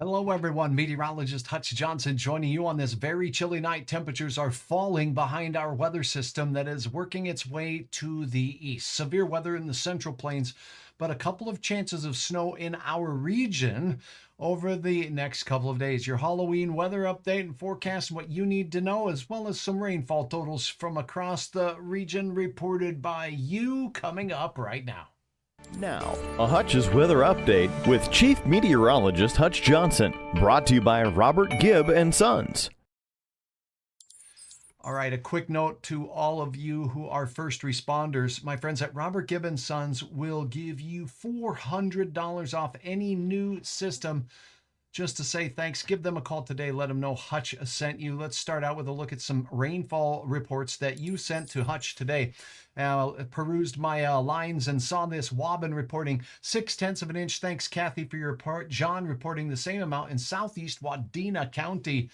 Hello, everyone. Meteorologist Hutch Johnson joining you on this very chilly night. Temperatures are falling behind our weather system that is working its way to the east. Severe weather in the central plains, but a couple of chances of snow in our region over the next couple of days. Your Halloween weather update and forecast, what you need to know, as well as some rainfall totals from across the region reported by you coming up right now. Now, a Hutch's weather update with Chief Meteorologist Hutch Johnson, brought to you by Robert Gibb and Sons. All right, a quick note to all of you who are first responders. My friends at Robert Gibb and Sons will give you $400 off any new system. Just to say thanks, give them a call today. Let them know Hutch sent you. Let's start out with a look at some rainfall reports that you sent to Hutch today. Perused my lines and saw this. Wobbin reporting 0.6 of an inch. Thanks, Kathy, for your report. John reporting the same amount in southeast Wadena County.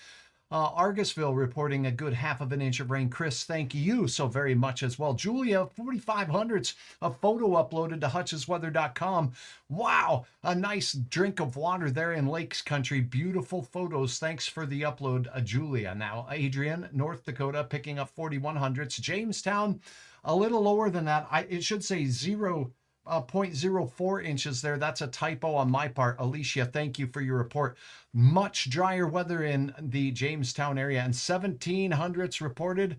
Argusville reporting a good 0.5 of an inch of rain. Chris, thank you so very much as well. Julia, 4,500s, a photo uploaded to hutchesweather.com. Wow, a nice drink of water there in Lakes Country. Beautiful photos. Thanks for the upload, Julia. Now, Adrian, North Dakota, picking up 4,100s. Jamestown, a little lower than that. It should say 0.04 inches there. That's a typo on my part. Alicia, thank you for your report. Much drier weather in the Jamestown area, and 1,700s reported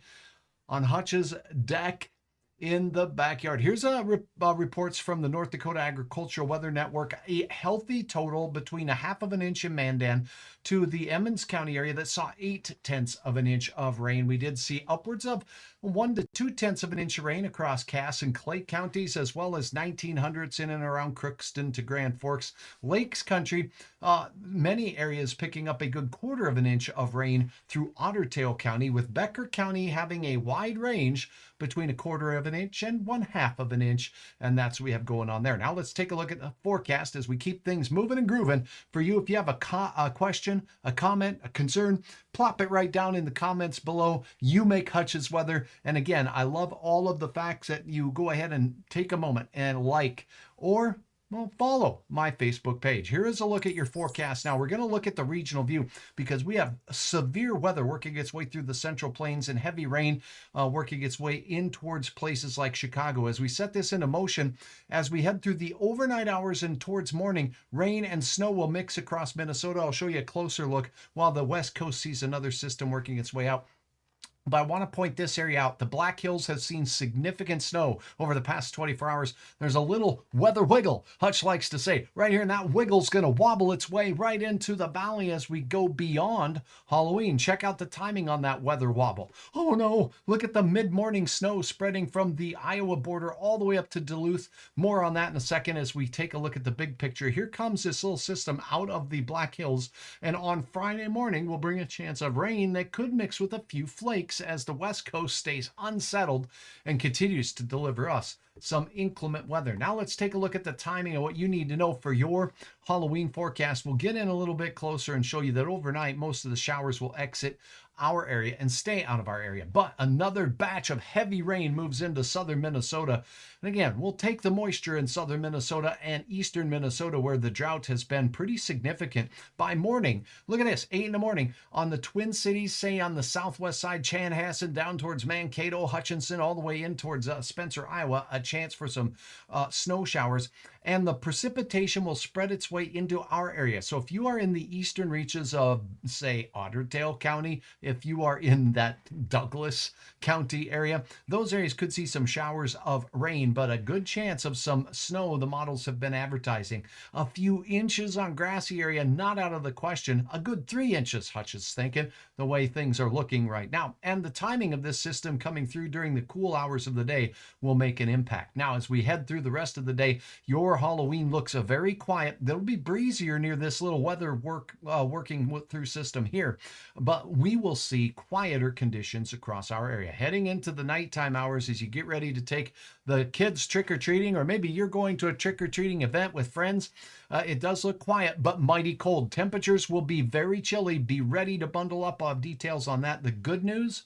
on Hutch's deck in the backyard. Here's reports from the North Dakota Agricultural Weather Network. A healthy total between 0.5 of an inch in Mandan to the Emmons County area that saw 0.8 of an inch of rain. We did see upwards of 1 to 2/10 of an inch of rain across Cass and Clay counties, as well as 1,900s in and around Crookston to Grand Forks. Lakes Country, many areas picking up a good 1/4 of an inch of rain through Ottertail County, with Becker County having a wide range between 1/4 of an inch and 1/2 of an inch. And that's what we have going on there. Now let's take a look at the forecast as we keep things moving and grooving for you. If you have a question, a comment, a concern, plop it right down in the comments below. You make Hutch's weather. And again, I love all of the facts that you go ahead and take a moment and like, or follow my Facebook page. Here is a look at your forecast. Now we're going to look at the regional view because we have severe weather working its way through the central plains and heavy rain working its way in towards places like Chicago. As we set this into motion, as we head through the overnight hours and towards morning, rain and snow will mix across Minnesota. I'll show you a closer look while the West Coast sees another system working its way out. But I want to point this area out. The Black Hills have seen significant snow over the past 24 hours. There's a little weather wiggle, Hutch likes to say, right here, and that wiggle's going to wobble its way right into the valley as we go beyond Halloween. Check out the timing on that weather wobble. Oh no, look at the mid-morning snow spreading from the Iowa border all the way up to Duluth. More on that in a second as we take a look at the big picture. Here comes this little system out of the Black Hills, and on Friday morning will bring a chance of rain that could mix with a few flakes as the West Coast stays unsettled and continues to deliver us some inclement weather. Now let's take a look at the timing of what you need to know for your Halloween forecast. We'll get in a little bit closer and show you that overnight most of the showers will exit our area and stay out of our area. But another batch of heavy rain moves into southern Minnesota. And again, we'll take the moisture in southern Minnesota and eastern Minnesota where the drought has been pretty significant. By morning, look at this, 8 in the morning on the Twin Cities, say on the southwest side, Chanhassen down towards Mankato, Hutchinson, all the way in towards Spencer, Iowa, a chance for some snow showers. And the precipitation will spread its way into our area. So if you are in the eastern reaches of, say, Ottertail County, if you are in that Douglas County area, those areas could see some showers of rain, but a good chance of some snow. The models have been advertising. A few inches on grassy area, not out of the question. A good 3 inches, Hutch is thinking, the way things are looking right now. And the timing of this system coming through during the cool hours of the day will make an impact. Now, as we head through the rest of the day, your Halloween looks very quiet. There'll be breezier near this little weather working through system here, but we will see quieter conditions across our area. Heading into the nighttime hours as you get ready to take the kids trick-or-treating, or maybe you're going to a trick-or-treating event with friends, it does look quiet, but mighty cold. Temperatures will be very chilly. Be ready to bundle up. I'll have details on that. The good news,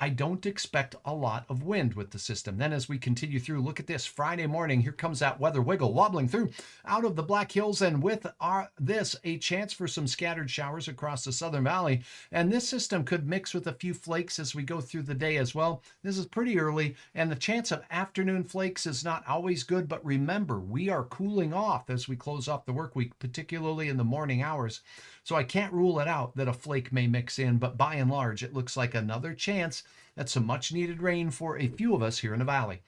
I don't expect a lot of wind with the system. Then as we continue through, look at this Friday morning. Here comes that weather wiggle wobbling through out of the Black Hills. And with this, a chance for some scattered showers across the Southern Valley. And this system could mix with a few flakes as we go through the day as well. This is pretty early, and the chance of afternoon flakes is not always good. But remember, we are cooling off as we close off the work week, particularly in the morning hours. So I can't rule it out that a flake may mix in, but by and large, it looks like another chance at some much needed rain for a few of us here in the valley.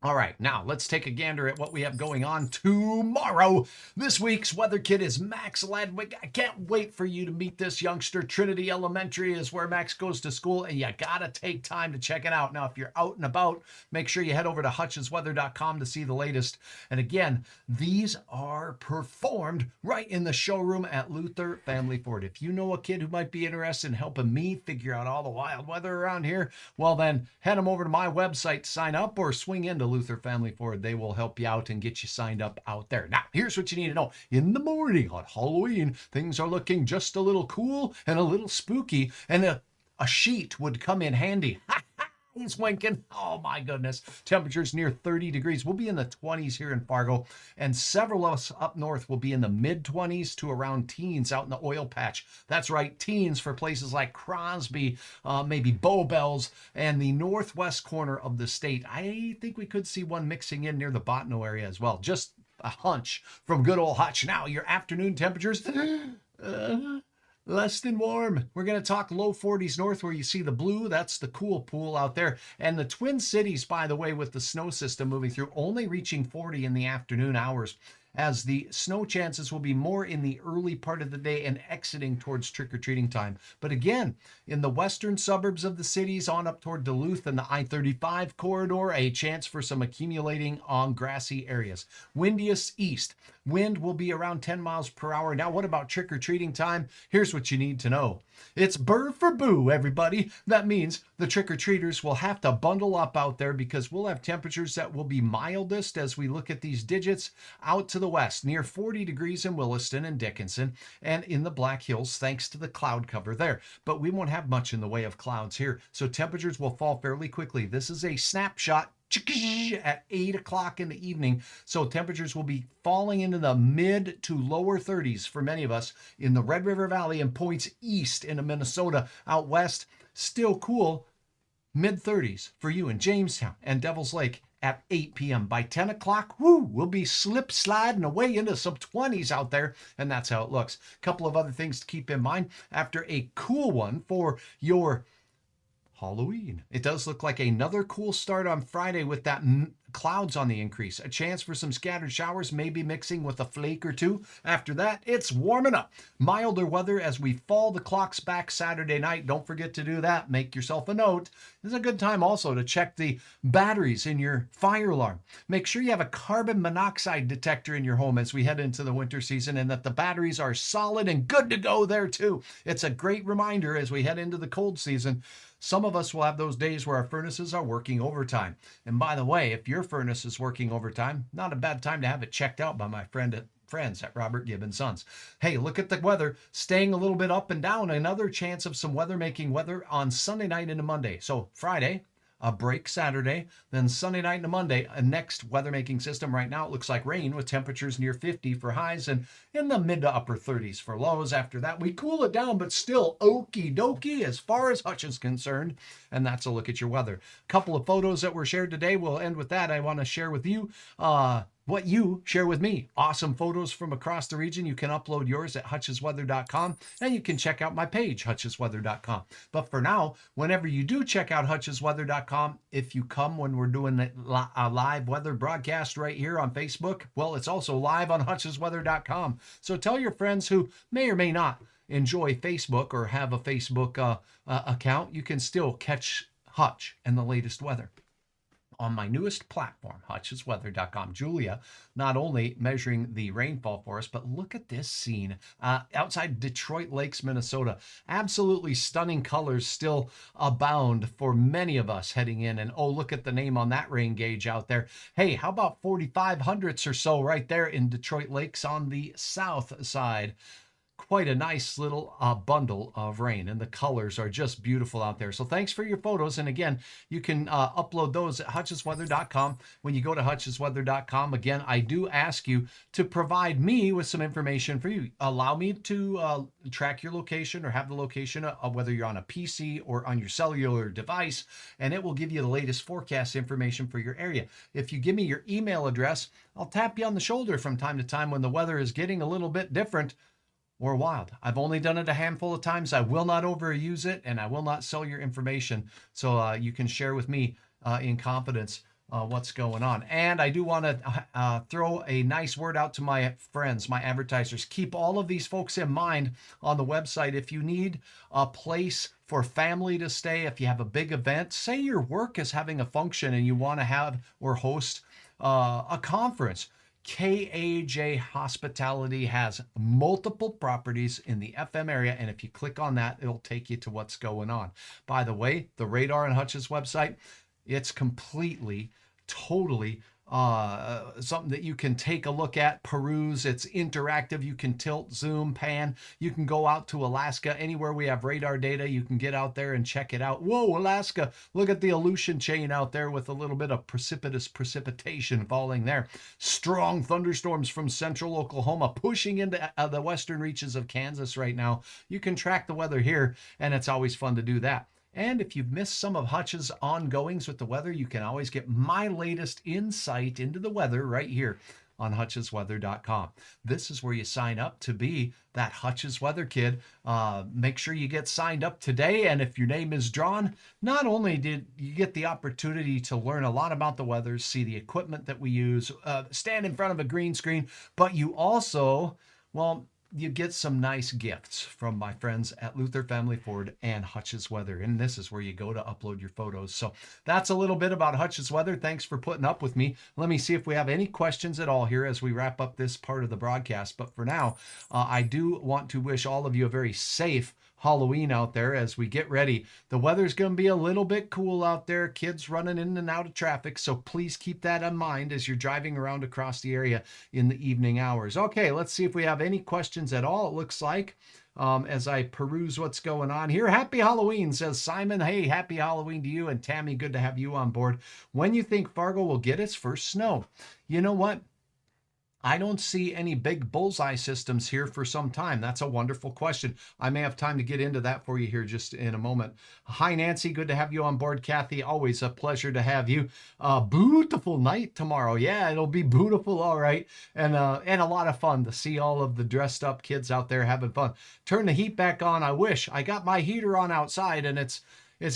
All right, now let's take a gander at what we have going on tomorrow. This week's weather kit is Max Ladwig. I can't wait for you to meet this youngster. Trinity Elementary is where Max goes to school, and you gotta take time to check it out. Now, if you're out and about, make sure you head over to hutchesweather.com to see the latest. And again, these are performed right in the showroom at Luther Family Ford. If you know a kid who might be interested in helping me figure out all the wild weather around here, well then, head them over to my website to sign up, or swing into Luther Family Ford. They will help you out and get you signed up out there. Now, here's what you need to know. In the morning on Halloween, things are looking just a little cool and a little spooky, and a sheet would come in handy. He's winking. Oh my goodness. Temperatures near 30 degrees. We'll be in the 20s here in Fargo, and several of us up north will be in the mid 20s to around teens out in the oil patch. That's right, teens for places like Crosby, maybe Bow Bells, and the northwest corner of the state. I think we could see one mixing in near the Botno area as well. Just a hunch from good old Hutch. Now, your afternoon temperatures. Less than warm. We're going to talk low 40s north where you see the blue. That's the cool pool out there. And the Twin Cities, by the way, with the snow system moving through, only reaching 40 in the afternoon hours, as the snow chances will be more in the early part of the day and exiting towards trick-or-treating time. But again, in the western suburbs of the cities on up toward Duluth and the I-35 corridor, a chance for some accumulating on grassy areas. Windiest east. Wind will be around 10 miles per hour. Now, what about trick-or-treating time? Here's what you need to know. It's burr for boo, everybody. That means the trick-or-treaters will have to bundle up out there, because we'll have temperatures that will be mildest as we look at these digits out to the west, near 40 degrees in Williston and Dickinson, and in the Black Hills, thanks to the cloud cover there. But we won't have much in the way of clouds here, so temperatures will fall fairly quickly. This is a snapshot at 8 o'clock in the evening. So temperatures will be falling into the mid to lower 30s for many of us in the Red River Valley and points east into Minnesota. Out west, still cool, mid 30s for you in Jamestown and Devil's Lake at 8 p.m. By 10 o'clock, we'll be slip sliding away into some 20s out there, and that's how it looks. A couple of other things to keep in mind after a cool one for your Halloween. It does look like another cool start on Friday with that clouds on the increase. A chance for some scattered showers, maybe mixing with a flake or two. After that, it's warming up. Milder weather as we fall the clocks back Saturday night. Don't forget to do that. Make yourself a note. This is a good time also to check the batteries in your fire alarm. Make sure you have a carbon monoxide detector in your home as we head into the winter season, and that the batteries are solid and good to go there too. It's a great reminder as we head into the cold season. Some of us will have those days where our furnaces are working overtime. And by the way, if your furnace is working overtime, not a bad time to have it checked out by my friends at Robert Gibb and Sons. Hey, look at the weather, staying a little bit up and down. Another chance of some weather-making weather on Sunday night into Monday. So Friday, a break Saturday, then Sunday night into Monday, a next weather-making system. Right now, it looks like rain with temperatures near 50 for highs and in the mid to upper 30s for lows. After that, we cool it down, but still okie dokie as far as Hutch is concerned. And that's a look at your weather. A couple of photos that were shared today. We'll end with that. I want to share with you what you share with me. Awesome photos from across the region. You can upload yours at hutchesweather.com, and you can check out my page, hutchesweather.com. But for now, whenever you do check out hutchesweather.com, if you come when we're doing a live weather broadcast right here on Facebook, well, it's also live on hutchesweather.com. So tell your friends who may or may not enjoy Facebook or have a Facebook account, you can still catch Hutch and the latest weather on my newest platform, hutchesweather.com. Julia, not only measuring the rainfall for us, but look at this scene outside Detroit Lakes, Minnesota. Absolutely stunning colors still abound for many of us heading in. And oh, look at the name on that rain gauge out there. Hey, how about 4,500ths or so right there in Detroit Lakes on the south side? quite a nice little bundle of rain, and the colors are just beautiful out there. So thanks for your photos. And again, you can upload those at hutchesweather.com. When you go to hutchesweather.com, again, I do ask you to provide me with some information for you. Allow me to track your location or have the location of whether you're on a PC or on your cellular device, and it will give you the latest forecast information for your area. If you give me your email address, I'll tap you on the shoulder from time to time when the weather is getting a little bit different or wild. I've only done it a handful of times. I will not overuse it, and I will not sell your information. So you can share with me in confidence what's going on. And I do want to throw a nice word out to my friends, my advertisers. Keep all of these folks in mind on the website. If you need a place for family to stay, if you have a big event, say your work is having a function and you want to have or host a conference. KAJ Hospitality has multiple properties in the FM area, and if you click on that, it'll take you to what's going on. By the way, the radar on Hutch's website, it's completely, totally something that you can take a look at, peruse. It's interactive. You can tilt, zoom, pan. You can go out to Alaska. Anywhere we have radar data, you can get out there and check it out. Whoa, Alaska, look at the Aleutian chain out there with a little bit of precipitous precipitation falling there. Strong thunderstorms from central Oklahoma pushing into the western reaches of Kansas right now. You can track the weather here, and it's always fun to do that. And if you've missed some of Hutch's ongoings with the weather, you can always get my latest insight into the weather right here on hutchesweather.com. This is where you sign up to be that Hutch's Weather Kid. Make sure you get signed up today. And if your name is drawn, not only did you get the opportunity to learn a lot about the weather, see the equipment that we use, stand in front of a green screen, but you also, well, you get some nice gifts from my friends at Luther Family Ford and Hutch's Weather. And this is where you go to upload your photos. So that's a little bit about Hutch's Weather. Thanks for putting up with me. Let me see if we have any questions at all here as we wrap up this part of the broadcast. But for now, I do want to wish all of you a very safe Halloween out there as we get ready. The weather's going to be a little bit cool out there, kids running in and out of traffic, so please keep that in mind as you're driving around across the area in the evening hours. Okay, let's see if we have any questions at all. It looks like as I peruse what's going on here. Happy Halloween, says Simon. Hey, happy Halloween to you. And Tammy, good to have you on board. When you think Fargo will get its first snow? You know what? I don't see any big bullseye systems here for some time. That's a wonderful question. I may have time to get into that for you here just in a moment. Hi, Nancy. Good to have you on board. Kathy, always a pleasure to have you. Beautiful night tomorrow. Yeah, it'll be beautiful. All right. And a lot of fun to see all of the dressed up kids out there having fun. Turn the heat back on. I wish. I got my heater on outside, and it's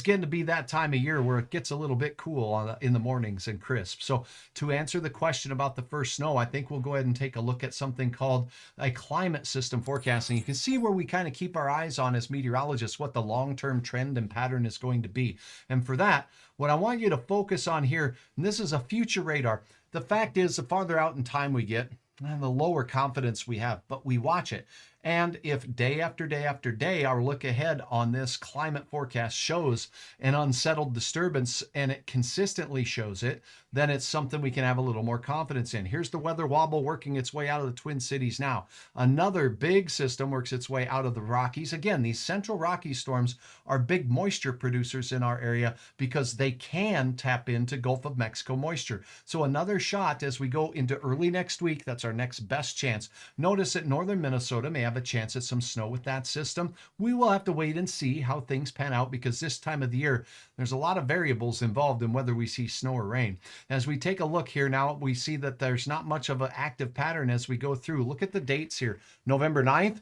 getting to be that time of year where it gets a little bit cool in the mornings and crisp. So to answer the question about the first snow, I think we'll go ahead and take a look at something called a climate system forecasting. You can see where we kind of keep our eyes on as meteorologists what the long-term trend and pattern is going to be. And for that, what I want you to focus on here, and this is a future radar. The fact is, the farther out in time we get, the lower confidence we have, but we watch it. And if day after day after day, our look ahead on this climate forecast shows an unsettled disturbance and it consistently shows it, then it's something we can have a little more confidence in. Here's the weather wobble working its way out of the Twin Cities now. Another big system works its way out of the Rockies. Again, these central Rockies storms are big moisture producers in our area because they can tap into Gulf of Mexico moisture. So another shot as we go into early next week, that's our next best chance. Notice that northern Minnesota may have a chance at some snow with that system. We will have to wait and see how things pan out because this time of the year, there's a lot of variables involved in whether we see snow or rain. As we take a look here now, we see that there's not much of an active pattern as we go through. Look at the dates here. November 9th.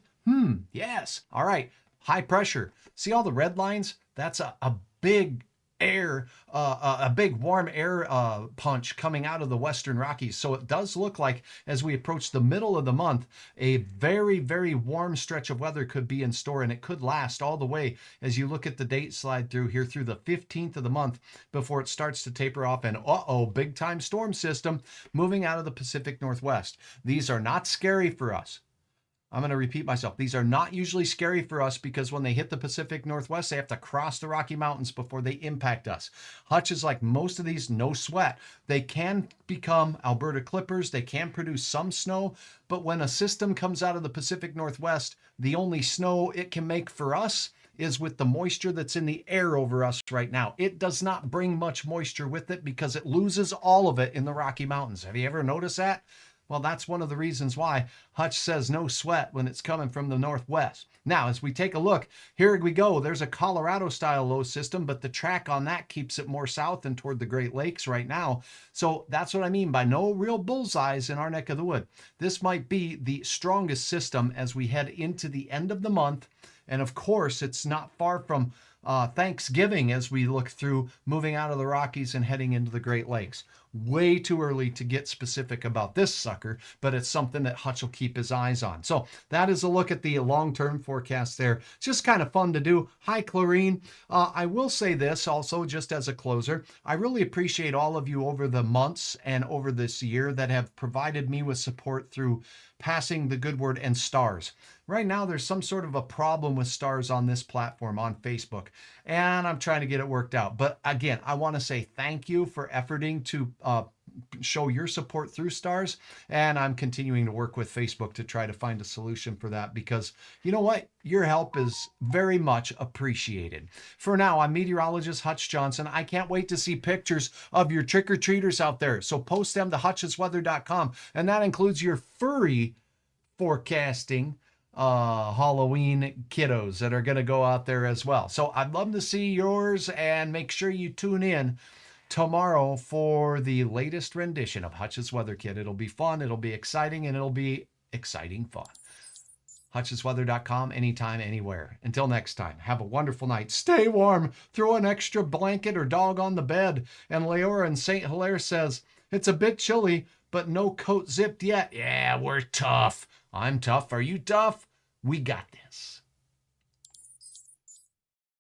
Yes. All right. High pressure. See all the red lines? That's a big air, a big warm air punch coming out of the Western Rockies. So it does look like as we approach the middle of the month, a very, very warm stretch of weather could be in store, and it could last all the way as you look at the date slide through here through the 15th of the month before it starts to taper off. And big time storm system moving out of the Pacific Northwest. These are not scary for us. I'm going to repeat myself. These are not usually scary for us because when they hit the Pacific Northwest, they have to cross the Rocky Mountains before they impact us. Hutch is like most of these, no sweat. They can become Alberta clippers. They can produce some snow, but when a system comes out of the Pacific Northwest, the only snow it can make for us is with the moisture that's in the air over us right now. It does not bring much moisture with it because it loses all of it in the Rocky Mountains. Have you ever noticed that? Well, that's one of the reasons why Hutch says no sweat when it's coming from the northwest. Now, as we take a look, here we go. There's a Colorado-style low system, but the track on that keeps it more south and toward the Great Lakes right now. So that's what I mean by no real bullseyes in our neck of the wood. This might be the strongest system as we head into the end of the month. And of course, it's not far from Thanksgiving as we look through moving out of the Rockies and heading into the Great Lakes. Way too early to get specific about this sucker, but it's something that Hutch will keep his eyes on. So that is a look at the long-term forecast there. It's just kind of fun to do. Hi, Clarine. I will say this also, just as a closer. I really appreciate all of you over the months and over this year that have provided me with support through passing the good word and stars. Right now, there's some sort of a problem with stars on this platform on Facebook, and I'm trying to get it worked out. But again, I want to say thank you for efforting to show your support through stars, and I'm continuing to work with Facebook to try to find a solution for that because you know what? Your help is very much appreciated. For now, I'm meteorologist Hutch Johnson. I can't wait to see pictures of your trick-or-treaters out there, so post them to hutchesweather.com, and that includes your furry forecasting Halloween kiddos that are going to go out there as well. So I'd love to see yours, and make sure you tune in tomorrow for the latest rendition of Hutch's Weather Kit. It'll be fun, it'll be exciting, and it'll be exciting fun. hutchesweather.com, anytime, anywhere. Until next time, have a wonderful night. Stay warm. Throw an extra blanket or dog on the bed. And Leora in St. Hilaire says, it's a bit chilly, but no coat zipped yet. Yeah, we're tough. I'm tough. Are you tough? We got this.